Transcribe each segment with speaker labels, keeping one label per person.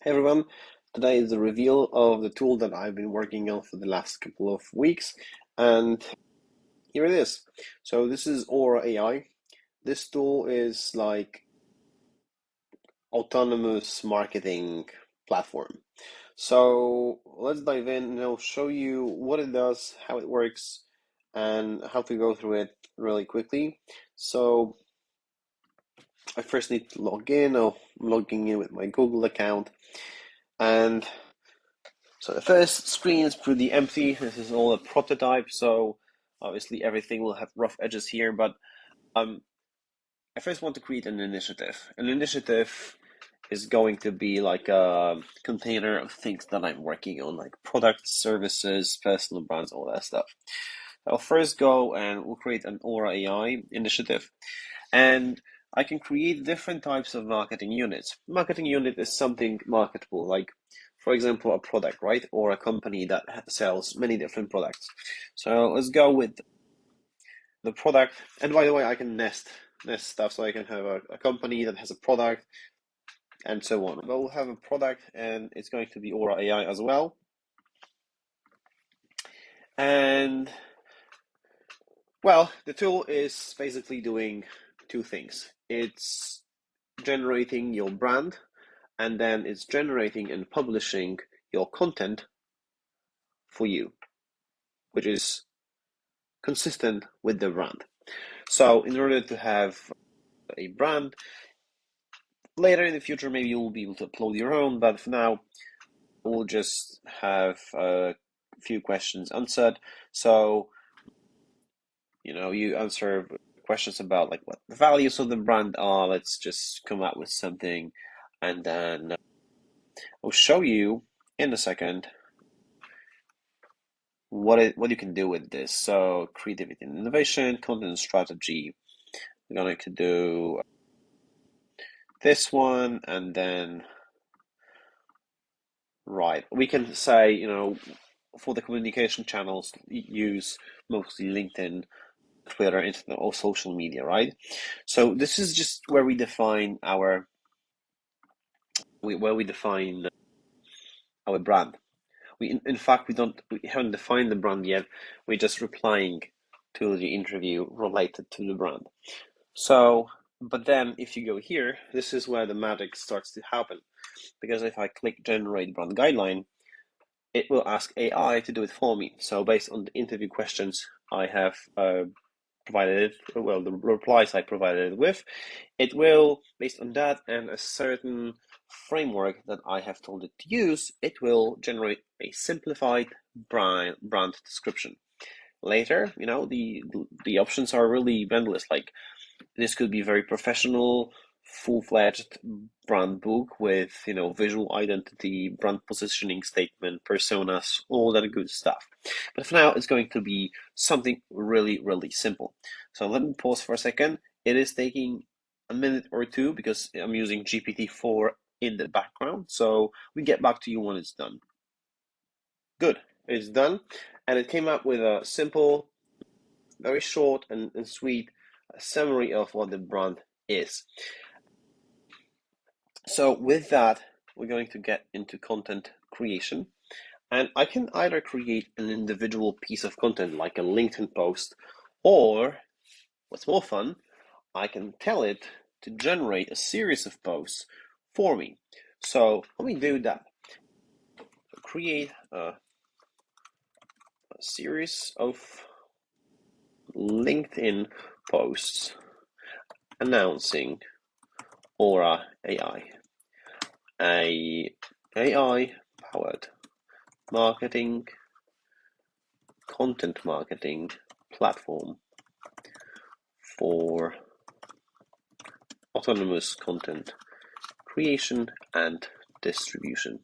Speaker 1: Hey everyone, today is the reveal of the tool that I've been working on for the last couple of weeks, and here it is. So this is Aura AI. This tool is like autonomous marketing platform. So let's dive in and I'll show you what it does, how it works, and how to go through it really quickly. So I first need to log in. I'm logging in with my Google account, and so the first screen is pretty empty. This is all a prototype, so obviously everything will have rough edges here, but um, I first want to create an initiative. An initiative is going to be like a container of things that I'm working on, like products, services, personal brands, all that stuff. I'll first go and we'll create an Aura AI initiative, and I can create different types of marketing units. Marketing unit is something marketable, like, for example, a product, right? Or a company that sells many different products. So let's go with the product. And by the way, I can nest stuff, so I can have a company that has a product and so on. But we'll have a product, and it's going to be Aura AI as well. And well, the tool is basically doing two things. It's generating your brand, and then it's generating and publishing your content for you, which is consistent with the brand. So in order to have a brand, later in the future, maybe you'll be able to upload your own, but for now, we'll just have a few questions answered. So, you answer questions about like what the values of the brand are. Let's just come up with something, and then I'll show you in a second what you can do with this. So creativity and innovation, content strategy. We're going to do this one, and then right. We can say, for the communication channels, use mostly LinkedIn, Twitter, Internet, or social media, right? So this is just where we define our brand. In fact, we haven't defined the brand yet. We're just replying to the interview related to the brand. So, but then if you go here, this is where the magic starts to happen. Because if I click generate brand guideline, it will ask AI to do it for me. So based on the interview questions I have provided, well, the replies I provided it with, it will, based on that and a certain framework that I have told it to use, it will generate a simplified brand description. Later, the options are really endless. Like, this could be very professional, full-fledged brand book with, visual identity, brand positioning statement, personas, all that good stuff. But for now, it's going to be something really, really simple. So let me pause for a second. It is taking a minute or two because I'm using GPT-4 in the background. So we get back to you when it's done. Good, it's done. And it came up with a simple, very short and sweet summary of what the brand is. So with that, we're going to get into content creation. And I can either create an individual piece of content like a LinkedIn post, or what's more fun, I can tell it to generate a series of posts for me. So let me do that. Create a series of LinkedIn posts announcing Aura AI, a AI powered marketing, content marketing platform for autonomous content creation and distribution.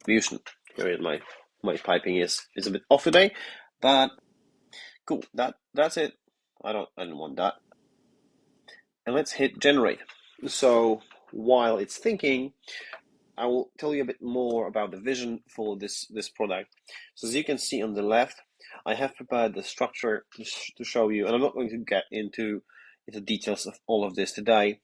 Speaker 1: Here my typing is a bit off today, but cool. That's it. I don't want that. And let's hit generate. So while it's thinking, I will tell you a bit more about the vision for this product. So as you can see on the left, I have prepared the structure to show you, and I'm not going to get into details of all of this today.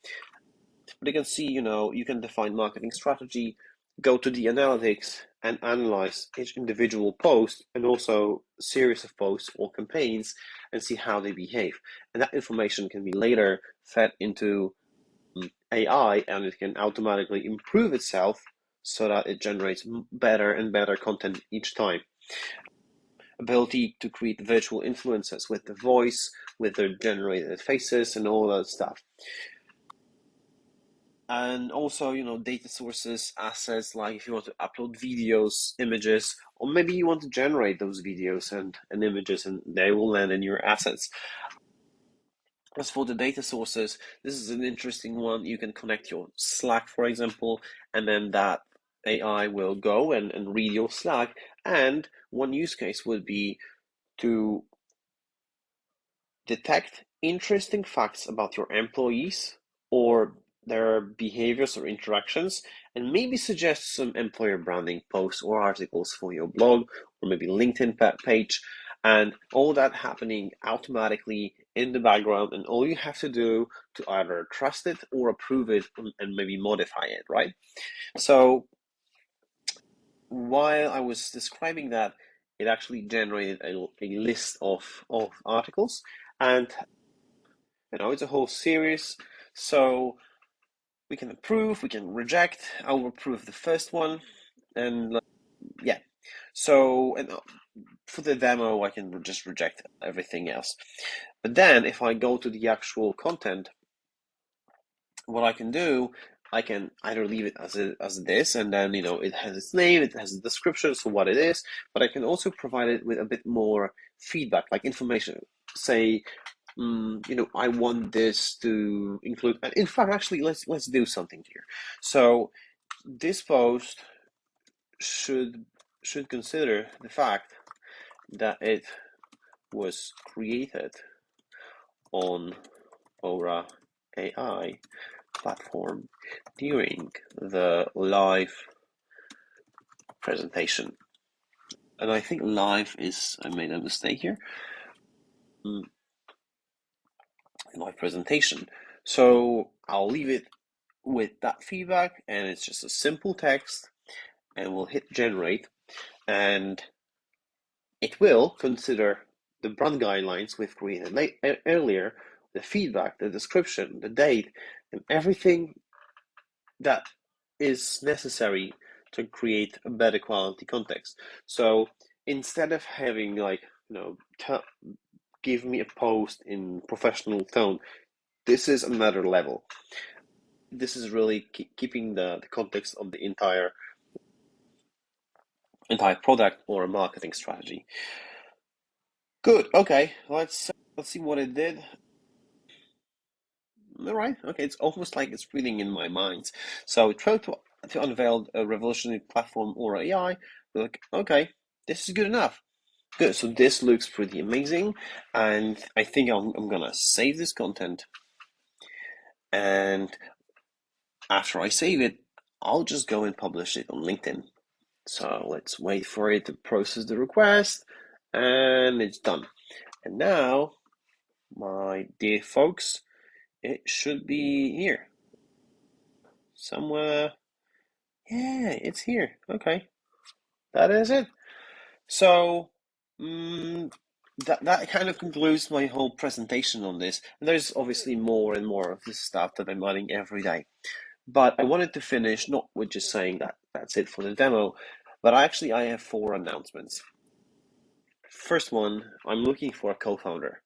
Speaker 1: But you can see, you can define marketing strategy, go to the analytics and analyze each individual post and also series of posts or campaigns and see how they behave. And that information can be later fed into AI and it can automatically improve itself so that it generates better and better content each time. Ability to create virtual influencers with the voice, with their generated faces and all that stuff. And also, data sources, assets, like if you want to upload videos, images, or maybe you want to generate those videos and images and they will land in your assets. As for the data sources, this is an interesting one. You can connect your Slack, for example, and then that AI will go and read your Slack. And one use case would be to detect interesting facts about your employees or their behaviors or interactions, and maybe suggest some employer branding posts or articles for your blog or maybe LinkedIn page, and all that happening automatically in the background. And all you have to do to either trust it or approve it and maybe modify it, right? So while I was describing that, it actually generated a list of articles, and it's a whole series. So we can approve, we can reject. I'll approve the first one, and yeah. So and for the demo, I can just reject everything else. But then, if I go to the actual content, what I can do, I can either leave it as it is, and then it has its name, it has a description, so what it is. But I can also provide it with a bit more feedback, like information. Say, I want this to include. In fact, actually, let's do something here. So this post should consider the fact that it was created on Aura AI platform during the live presentation. And I think live is, I made a mistake here, live presentation. So I'll leave it with that feedback, and it's just a simple text, and we'll hit generate, and it will consider the brand guidelines we've created earlier, the feedback, the description, the date, and everything that is necessary to create a better quality context. So instead of having like, give me a post in professional tone, this is another level. This is really keeping the context of the entire product or a marketing strategy. Good. Okay. Let's see what it did. All right. Okay. It's almost like it's reading in my mind. So it tried to unveil a revolutionary platform or AI. We're like, okay, this is good enough. Good. So this looks pretty amazing, and I think I'm gonna save this content. And after I save it, I'll just go and publish it on LinkedIn. So let's wait for it to process the request, and it's done. And now, my dear folks, it should be here somewhere. Yeah, it's here. Okay, that is it. So, mm that kind of concludes my whole presentation on this. And there's obviously more and more of this stuff that I'm adding every day. But I wanted to finish not with just saying that that's it for the demo, but I have four announcements. First one, I'm looking for a co-founder.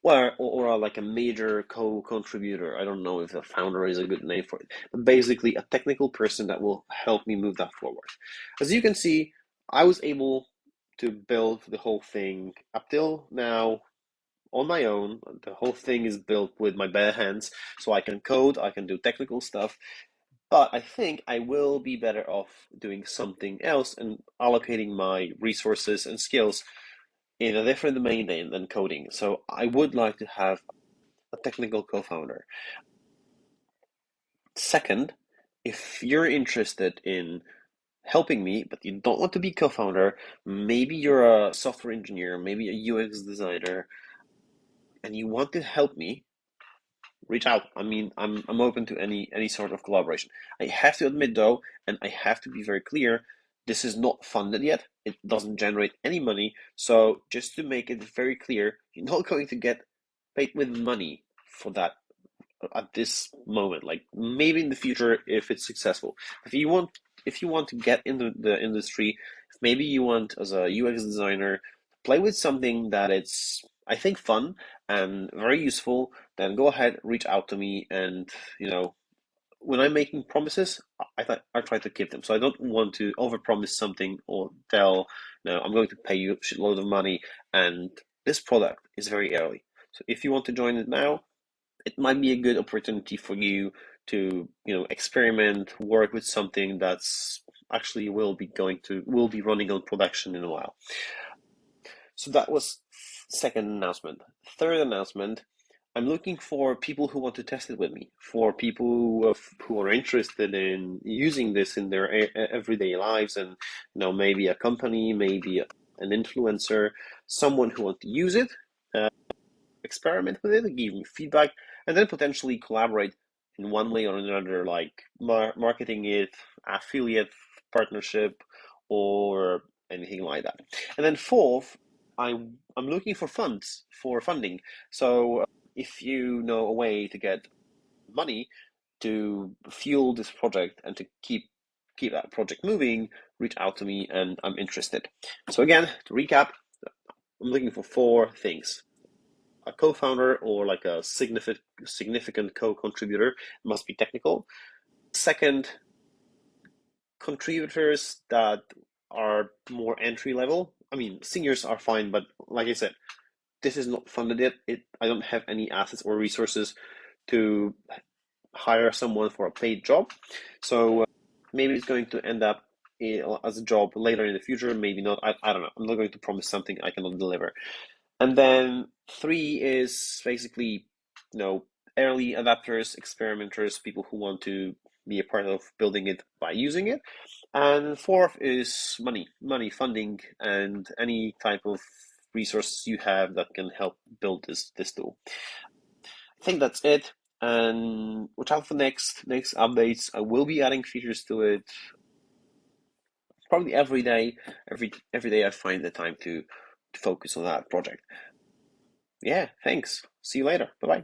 Speaker 1: Or like a major co-contributor. I don't know if a founder is a good name for it, but basically a technical person that will help me move that forward. As you can see, I was able to build the whole thing up till now on my own. The whole thing is built with my bare hands, so I can code, I can do technical stuff, but I think I will be better off doing something else and allocating my resources and skills in a different domain than coding. So I would like to have a technical co-founder. Second, if you're interested in helping me, but you don't want to be co-founder, maybe you're a software engineer, maybe a UX designer, and you want to help me, reach out. I mean, I'm open to any sort of collaboration. I have to admit though, and I have to be very clear, this is not funded yet. It doesn't generate any money. So just to make it very clear, you're not going to get paid with money for that at this moment. Like maybe in the future if it's successful. If you want to get into the industry, if maybe you want as a UX designer to play with something that it's I think fun and very useful, then go ahead, reach out to me, and you know when I'm making promises, I try to keep them. So I don't want to overpromise something or tell, no, I'm going to pay you a shitload of money, and this product is very early. So if you want to join it now, it might be a good opportunity for you to experiment, work with something that's actually will be running on production in a while. So that was second announcement. Third announcement, I'm looking for people who want to test it with me, for people who are interested in using this in their everyday lives, and maybe a company, maybe an influencer, someone who wants to use it, experiment with it, give me feedback, and then potentially collaborate in one way or another, like marketing it, affiliate partnership, or anything like that. And then fourth, I'm looking for funding. So if you know a way to get money to fuel this project and to keep that project moving, reach out to me, and I'm interested. So again, to recap, I'm looking for four things: a co-founder or like a significant co-contributor must be technical. Second, contributors that are more entry level. I mean, seniors are fine, but like I said, this is not funded yet. I don't have any assets or resources to hire someone for a paid job. So maybe it's going to end up as a job later in the future. Maybe not. I don't know. I'm not going to promise something I cannot deliver. And then three is basically, early adapters, experimenters, people who want to be a part of building it by using it. And fourth is money, funding, and any type of resources you have that can help build this tool. I think that's it. And watch out for next updates. I will be adding features to it probably every day. Every day I find the time to focus on that project. Yeah, thanks. See you later. Bye bye.